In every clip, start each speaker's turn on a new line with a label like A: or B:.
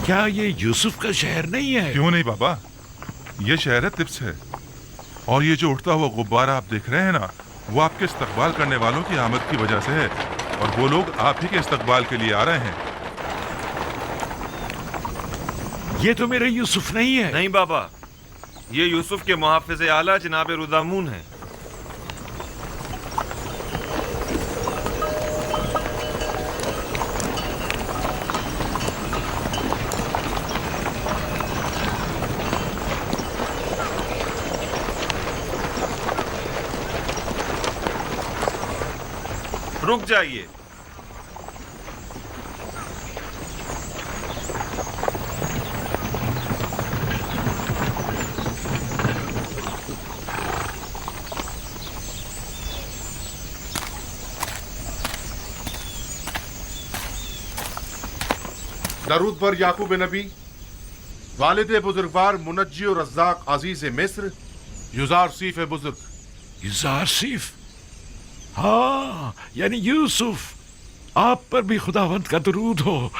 A: क्या ये यूसुफ का शहर नहीं है?
B: क्यों नहीं बाबा, ये शहर है तिब्स है। और ये जो उठता हुआ गुब्बारा आप देख रहे हैं ना, वो आपके इस्तकबाल करने वालों की आमद की वजह से है। और वो लोग आप ही के इस्तकबाल के लिए आ रहे हैं।
A: ये तो मेरा यूसुफ नहीं है।
C: नहीं बाबा, ये यूसुफ के मुहाफिज आला जनाब रुदामून है। रुक जाइए।
D: दरूद पर याकूब नबी, वालिद बुजुर्गवार मुनज्जी और रज़्ज़ाक अजीज मिस्र, युजार सीफ बुजुर्ग।
A: युजार सीफ? हाँ, यानी यूसुफ। आप पर भी खुदावंत का दरूद हो।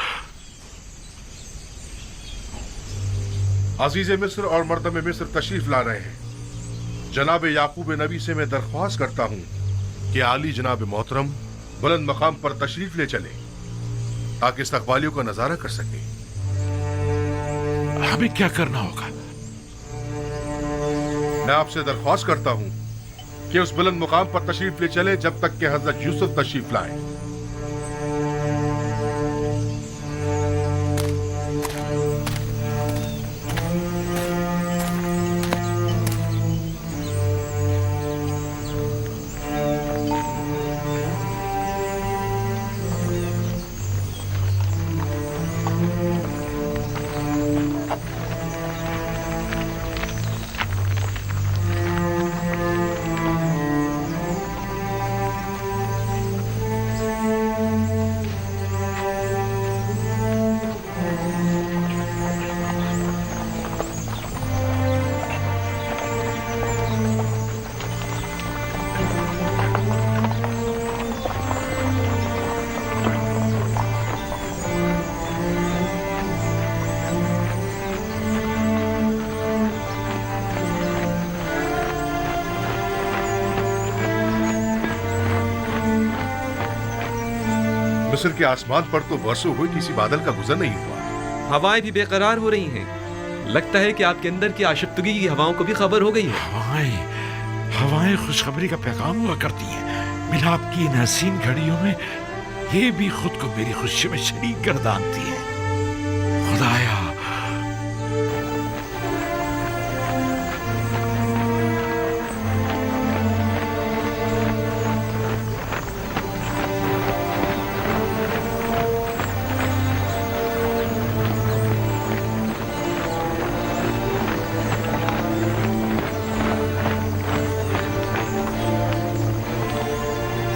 D: अजीज मिस्र और मर्दम मिस्र तशरीफ ला रहे हैं। जनाब याकूब नबी से मैं दरख्वास्त करता हूँ कि आली जनाब मोहतरम बुलंद मकाम पर तशरीफ ले चले ताकि इस्तकबालियों का नजारा कर सके।
A: हमें क्या करना होगा?
D: मैं आपसे दरख्वास्त करता हूँ कि उस बुलंद मुकाम पर तशरीफ ले चले जब तक कि हजरत यूसुफ तशरीफ लाए। मिस्र के आसमान पर तो बरसों हुए किसी बादल का गुजर नहीं हुआ।
E: हवाएं भी बेकरार हो रही हैं। लगता है कि आपके अंदर की आशिफ्तगी की हवाओं को भी खबर हो गई है।
A: हवाएं खुशखबरी का पैगाम हुआ करती हैं। मिलाप की इन हसीन घड़ियों में ये भी खुद को मेरी खुशी में शरीक गर्दानती है। खुदाया,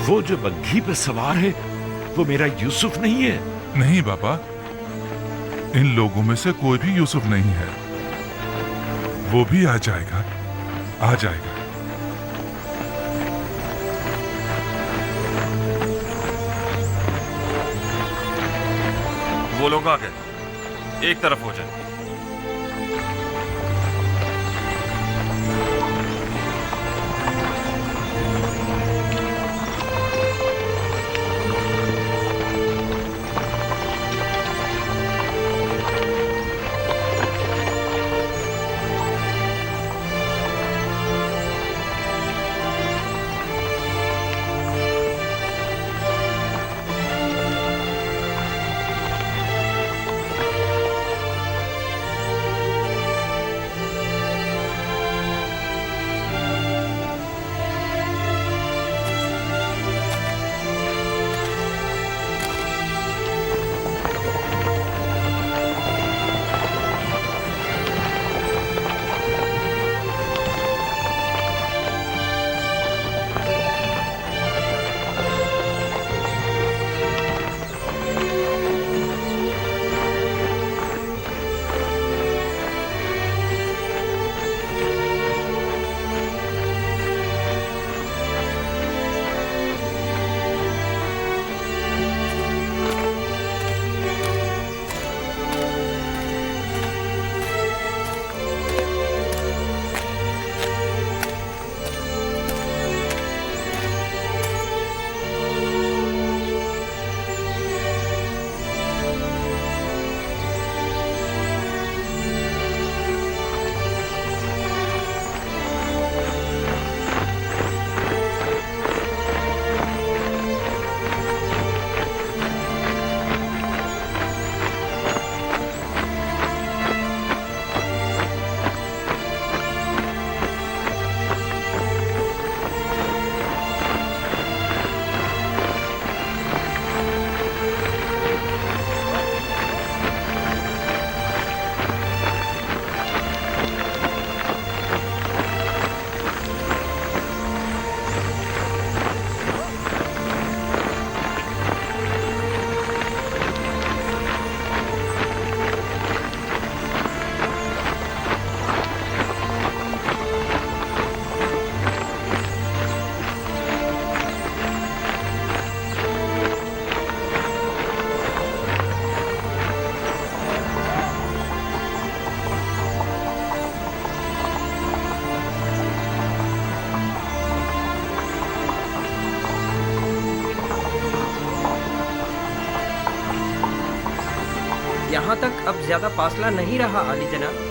A: वो जो बग्घी पे सवार है वो मेरा यूसुफ नहीं है।
B: नहीं बाबा, इन लोगों में से कोई भी यूसुफ नहीं है। वो भी आ जाएगा, आ जाएगा।
C: वो लोग आ गए, एक तरफ हो जाए।
F: यहाँ तक अब ज्यादा फासला नहीं रहा आली जनाब।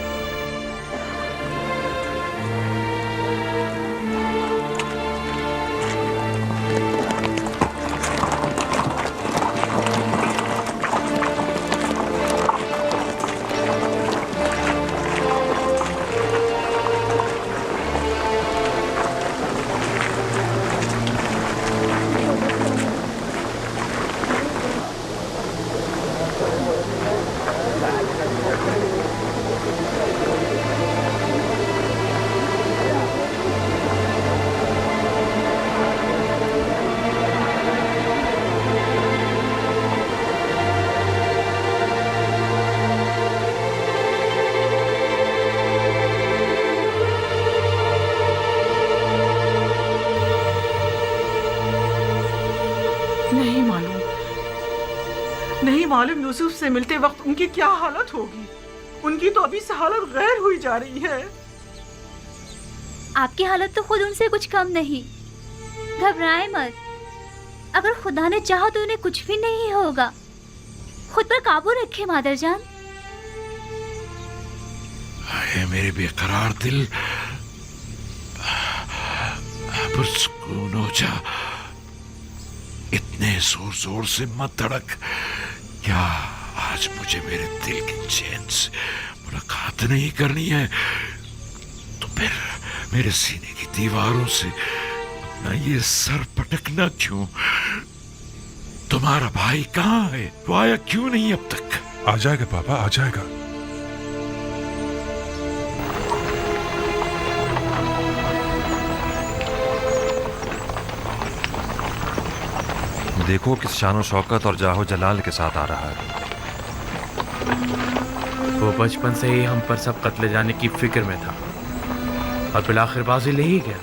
G: नहीं मालूम यूसुफ से मिलते वक्त उनकी क्या हालत होगी। उनकी तो अभी से हालत गैर हुई जा रही है।
H: आपकी हालत तो खुद उनसे कुछ कम नहीं। घबराएं मत, अगर खुदा ने चाहा तो उन्हें कुछ भी नहीं होगा। खुद पर काबू रखे मादरजान।
A: मेरे बेकरार दिल पुरसकून हो जा। इतने जोर जोर से मत धड़क। क्या आज मुझे मेरे दिल के चैन से मुलाकात नहीं करनी है तो फिर मेरे सीने की दीवारों से अपना ये सर पटकना क्यों? तुम्हारा भाई कहाँ है? वो आया क्यों नहीं अब तक?
B: आ जाएगा पापा, आ जाएगा।
C: देखो किस शानो शौकत और जाहो जलाल के साथ आ रहा है।
I: वो बचपन से ही हम पर सब कत्ले जाने की फिक्र में था और बिलाखिर बाजी ले ही गया।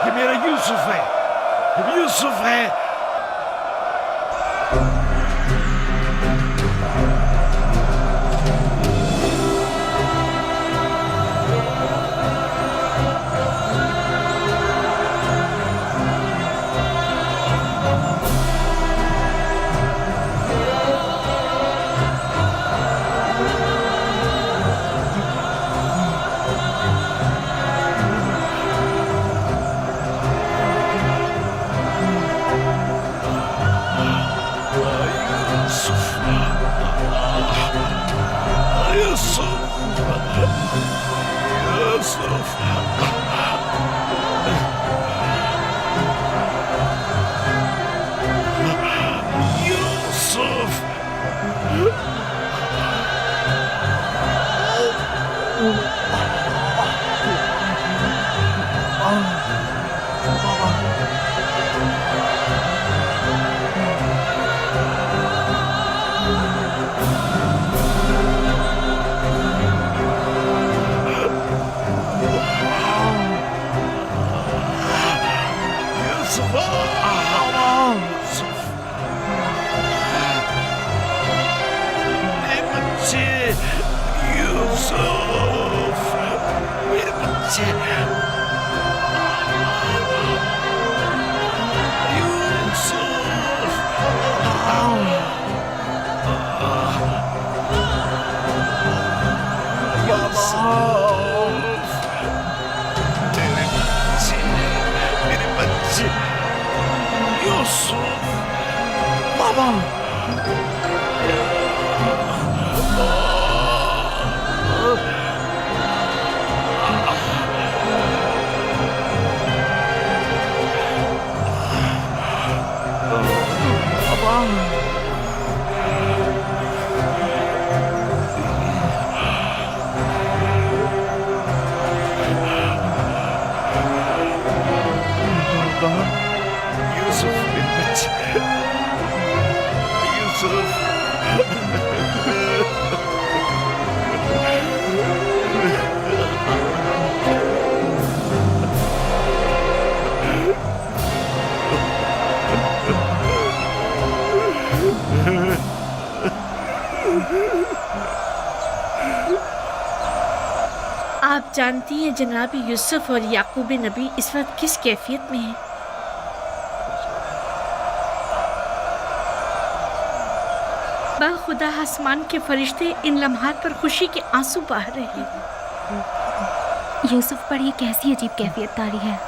A: ये मेरा यूसुफ है, यूसुफ है।
J: आप जानती हैं जनाब यूसुफ और याकूब नबी इस वक्त किस कैफियत में हैं? बाखुदा आसमान के फरिश्ते इन लम्हात पर खुशी के आंसू बहा रहे हैं।
H: यूसुफ पर ये कैसी अजीब कैफियत तारी है।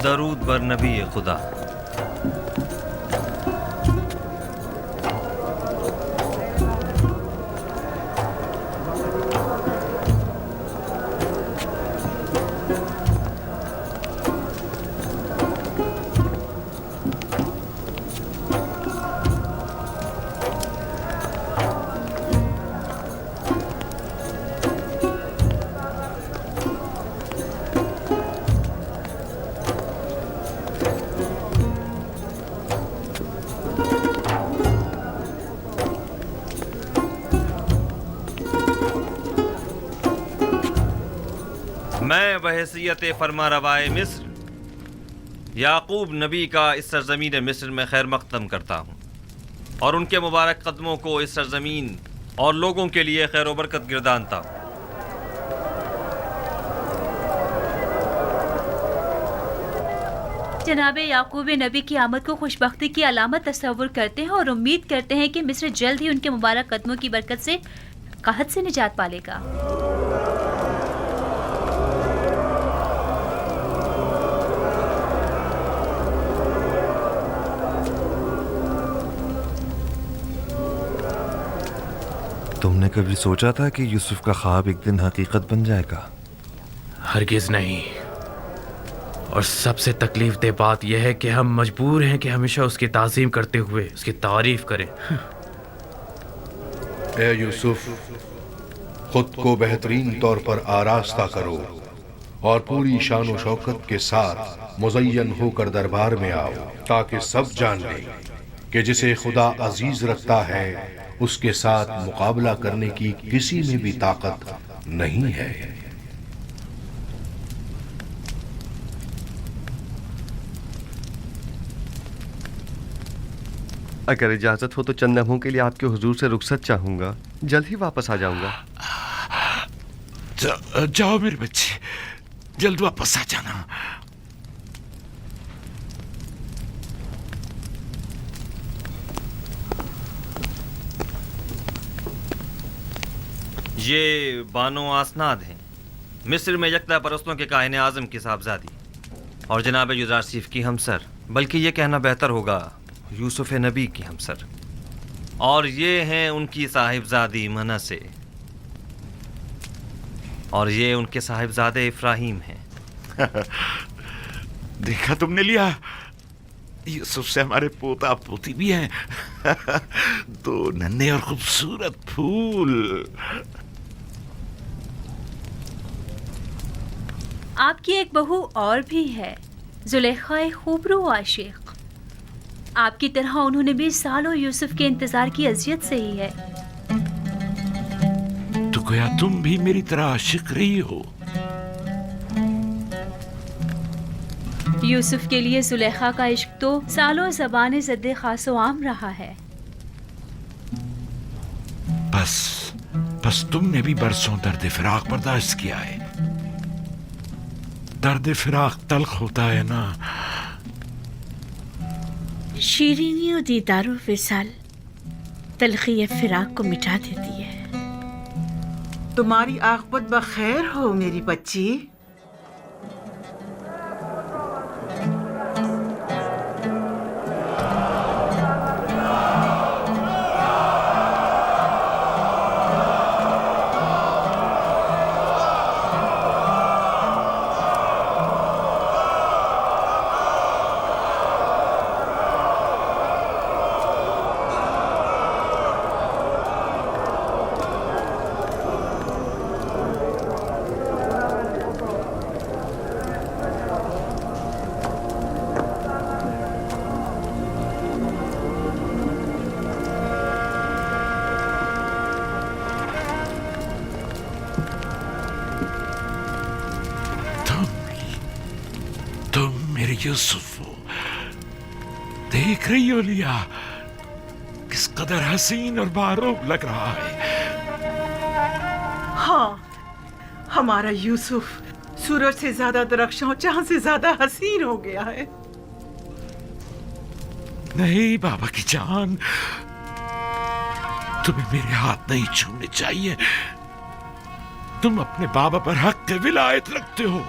C: दरूद बर नबी खुदा। मैं बहैसियत फरमा रवाए मिस्र याकूब नबी का इस सरजमीन मिस्र में खैर मकदम करता हूँ और उनके मुबारक कदमों को इस सरजमीन और लोगों के लिए खैर व बरकत गिरदानता हूँ।
H: जनाब याकूब नबी की आमद को खुशबख्ती की अलामत तस्वुर करते हैं और उम्मीद करते हैं कि मिस्र जल्द ही उनके मुबारक कदमों की बरकत से कहत से निजात पालेगा।
K: तुमने कभी सोचा था कि यूसुफ का ख्वाब एक दिन हकीकत बन जाएगा?
I: हरगिज नहीं। और सबसे तकलीफ दे बात यह है कि हम मजबूर हैं कि हमेशा उसकी ताज़ीम करते हुए उसकी तारीफ करें।
D: ए यूसुफ, खुद को बेहतरीन तौर पर आरास्ता करो और पूरी शान व शौकत के साथ मुज़य्यन होकर दरबार में आओ, ताकि सब जान लें कि जिसे खुदा अजीज रखता है उसके साथ मुकाबला करने की किसी में भी ताकत नहीं है।
L: अगर इजाजत हो तो चंद लम्हों के लिए आपके हुजूर से रुखसत चाहूंगा, जल्द ही वापस आ जाऊंगा।
A: जाओ मेरे बच्चे, जल्द वापस आ जाना।
C: ये बानो आसनाद हैं, मिस्र में यकता परस्तों के काहिन आज़म की साहबजादी और जनाब युदारसीफ की हमसर, बल्कि ये कहना बेहतर होगा यूसुफ नबी की हमसर, और ये हैं उनकी साहिबजादी मनसे, और ये उनके साहिबजादे इफ्राहीम हैं।
A: देखा तुमने लिया, यूसुफ से हमारे पोता पोती भी हैं। दो नन्हे और खूबसूरत फूल।
H: आपकी एक बहू और भी है, जुलेखा खूबरू आशिक। आपकी तरह उन्होंने भी सालों यूसुफ के इंतजार की अजियत सही है।
A: तो गोया तुम भी मेरी तरह आशिक रही हो।
H: यूसुफ के लिए जुलेखा का इश्क तो सालों ज़बान ज़द्दे खासो आम रहा है।
A: बस तुमने भी बरसों दर्द फिराक बर्दाश्त किया है। दर्द फिराक तल्ख होता है ना।
J: शीरीनी और दीदार विसाल तलखी फिराक को मिटा देती है।
G: तुम्हारी आखिरत बखैर हो मेरी बच्ची।
A: यूसुफ, देख रही हो लिया किस कदर हसीन और बारूब लग रहा है।
G: हाँ, हमारा यूसुफ सूरज से ज्यादा दरख्शां और चांद से ज्यादा हसीन हो गया है।
A: नहीं बाबा की जान, तुम्हें मेरे हाथ नहीं छूने चाहिए। तुम अपने बाबा पर हक के विलायत रखते हो।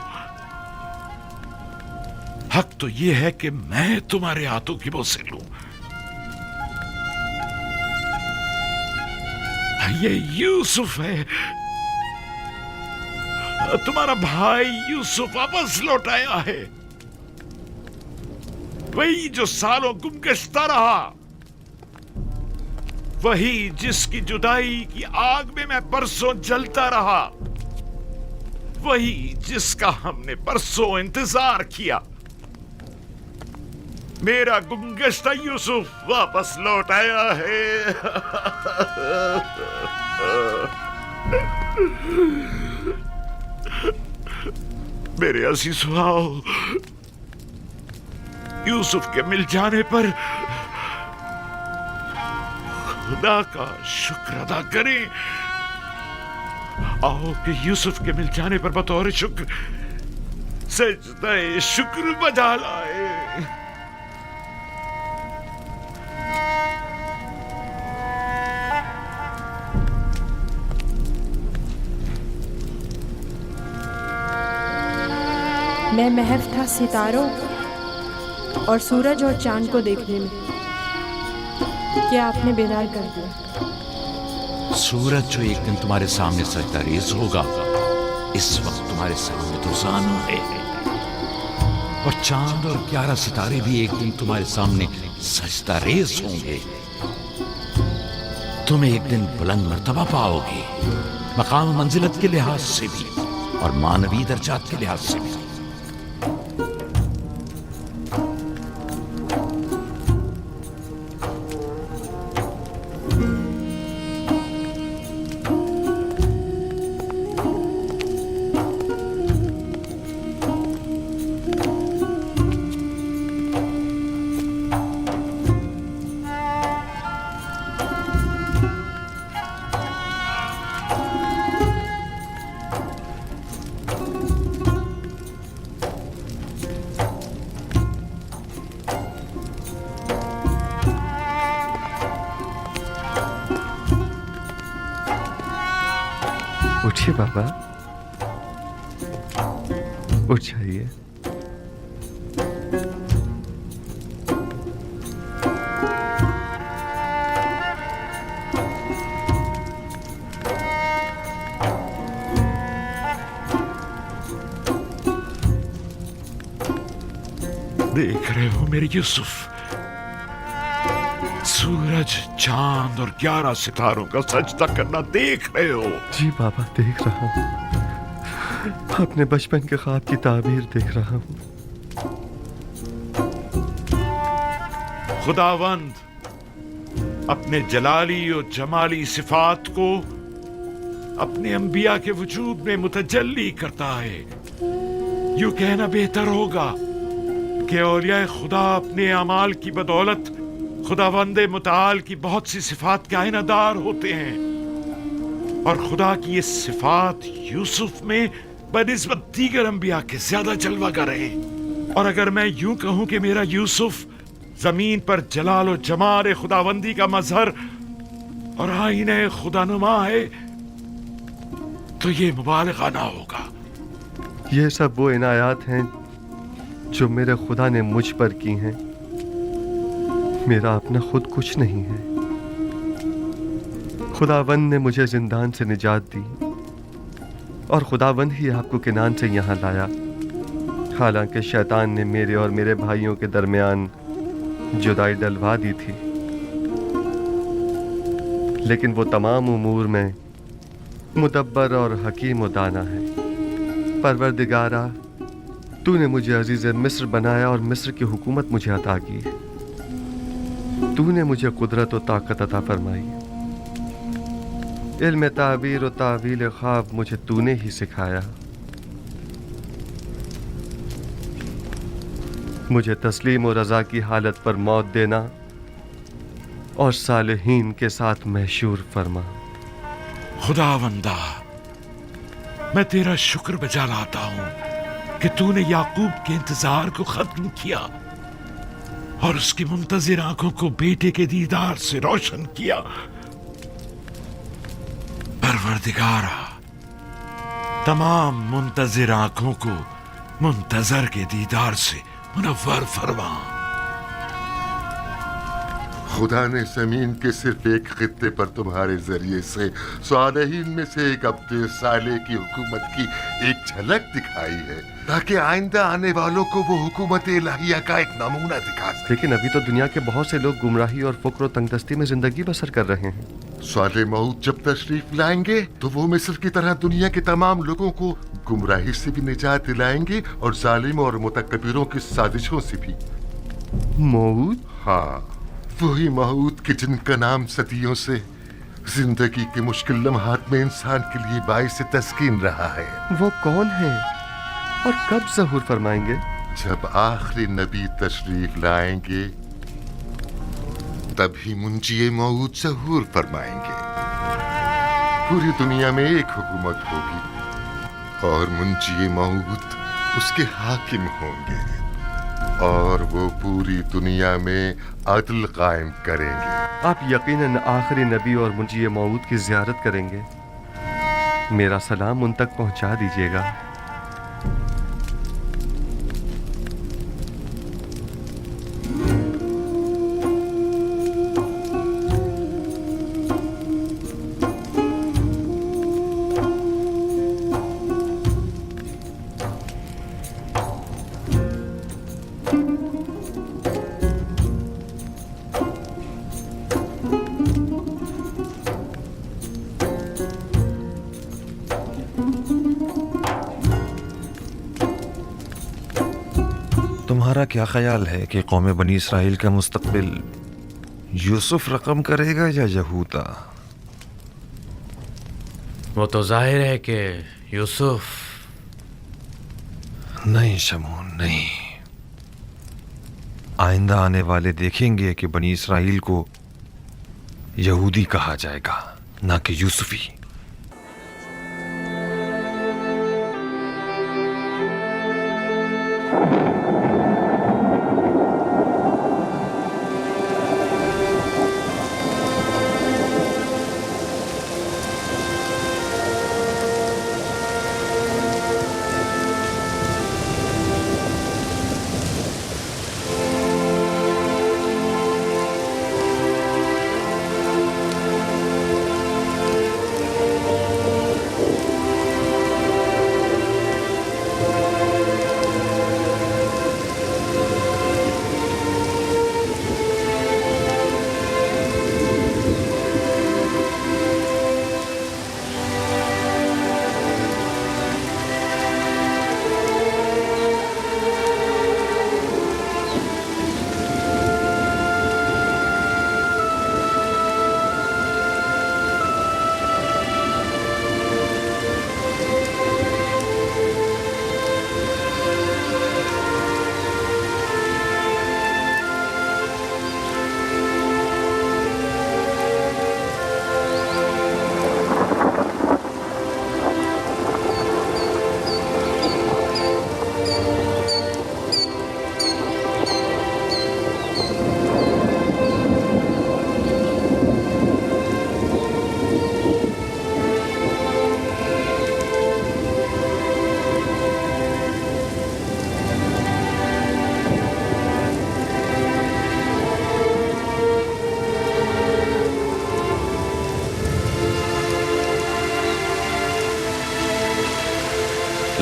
A: हक तो यह है कि मैं तुम्हारे हाथों की बोसे लूं। ये यूसुफ है, तुम्हारा भाई यूसुफ वापस लौट आया है। वही जो सालों गुमगश्ता रहा, वही जिसकी जुदाई की आग में मैं बरसों जलता रहा, वही जिसका हमने बरसों इंतजार किया। मेरा गुमगश्ता यूसुफ वापस लौट आया है। मेरे अजीज आओ, यूसुफ के मिल जाने पर खुदा का शुक्र अदा करें। आओ कि यूसुफ के मिल जाने पर बतौर शुक्र सजदा शुक्र बजा लाए।
M: मैं महव था सितारों और सूरज और चांद को देखने में, क्या आपने बेदार कर दिया।
N: सूरज जो एक दिन तुम्हारे सामने सजदा रेज़ होगा, इस वक्त तुम्हारे सामने तो ज़ानू है, और चांद और 11 सितारे भी एक दिन तुम्हारे सामने सजदा रेज़ होंगे। तुम एक दिन बुलंद मर्तबा पाओगे, मकाम मंजिलत के लिहाज से भी और मानवी दर्जात के लिहाज से भी।
L: उठिए बाबा, उठ जाइए।
A: देख रहे हो मेरे यूसुफ, सूरज, चांद और 11 सितारों का सजदा करना देख रहे हो?
L: जी बाबा, देख रहा हूँ। अपने बचपन के ख्वाब की ताबीर देख रहा हूँ।
A: खुदावंद अपने जलाली और जमाली सिफात को अपने अंबिया के वजूद में मुतजल्ली करता है। यूं कहना बेहतर होगा कि औलिया खुदा अपने अमाल की बदौलत खुदावंदे मुताल की बहुत सी सिफात के आईनादार होते हैं, और खुदा की ये सिफात यूसुफ में बनिस्बत दीगर अंबिया के ज्यादा जलवागर है। और अगर मैं यूं कहूं कि मेरा यूसुफ जमीन पर जलाल और जमाल खुदावंदी का मजहर और आईने खुदानुमा है, तो ये मुबालगा ना होगा।
L: ये सब वो इनायात हैं जो मेरे खुदा ने मुझ पर की हैं। मेरा अपना खुद कुछ नहीं है। खुदावंद ने मुझे जिंदान से निजात दी, और खुदावंद ही आपको किनान से यहाँ लाया। हालांकि शैतान ने मेरे और मेरे भाइयों के दरमियान जुदाई डलवा दी थी, लेकिन वो तमाम उमूर में मुदब्बर और हकीम व दाना है। परवरदिगारा, तूने मुझे अजीज़ मिस्र बनाया और मिस्र की हुकूमत मुझे अता की। तूने मुझे कुदरत और ताकत अता फरमाई। इल्म ताबीर और तावील ख्वाब मुझे तूने ही सिखाया। मुझे तस्लीम और रज़ा की हालत पर मौत देना और सालिहीन के साथ महशूर फरमा।
A: खुदावंदा, मैं तेरा शुक्र बजा लाता हूं कि तूने याकूब के इंतजार को खत्म किया और उसकी मुंतजिर आंखों को बेटे के दीदार से रोशन किया। परवरदिगारा, तमाम मुंतजिर आंखों को मुंतजर के दीदार से मुनव्वर फरमा।
O: खुदा ने जमीन के सिर्फ एक खित्ते पर तुम्हारे जरिए से सालेहीन में से एक अब्दे साले की हुकूमत की एक झलक दिखाई है, ताकि आइंदा आने वालों को वो हुकूमत इलाहिया का एक नमूना दिखा सके।
L: लेकिन अभी तो दुनिया के बहुत से लोग गुमराही और फुक्र और तंगदस्ती में जिंदगी बसर कर रहे हैं।
O: साले मऊद जब तशरीफ लाएंगे तो वो मिस्र की तरह दुनिया के तमाम लोगों को गुमराही से भी निजात दिलाएंगे और जालिम और मुतकब्बिरों की साजिशों से भी।
L: मऊद?
O: हाँ, वही मऊद कि जिनका नाम सदियों से जिंदगी के मुश्किल लम्हात में इंसान के लिए बाइस तस्कीन रहा है।
L: वो कौन है? और कब ज़हूर फरमाएंगे?
O: जब आखिरी नबी तशरीफ लाएंगे तभी मुंजी मौऊद ज़हूर फरमाएंगे। पूरी दुनिया में एक हुकूमत होगी और मुंजी मौऊद उसके हाकिम होंगे और वो पूरी दुनिया में अदल कायम करेंगे।
L: आप यकीनन आखिरी नबी और मुंजी मौऊद की ज़ियारत करेंगे। मेरा सलाम उन तक पहुंचा दीजिएगा।
K: तुम्हारा क्या ख्याल है कि कौम बनी इसराइल का मुस्तकबिल यूसुफ रकम करेगा या यहूदा?
I: वो तो जाहिर है कि यूसुफ।
K: नहीं शमून, नहीं। आइंदा आने वाले देखेंगे कि बनी इसराइल को यहूदी कहा जाएगा, ना कि यूसुफी।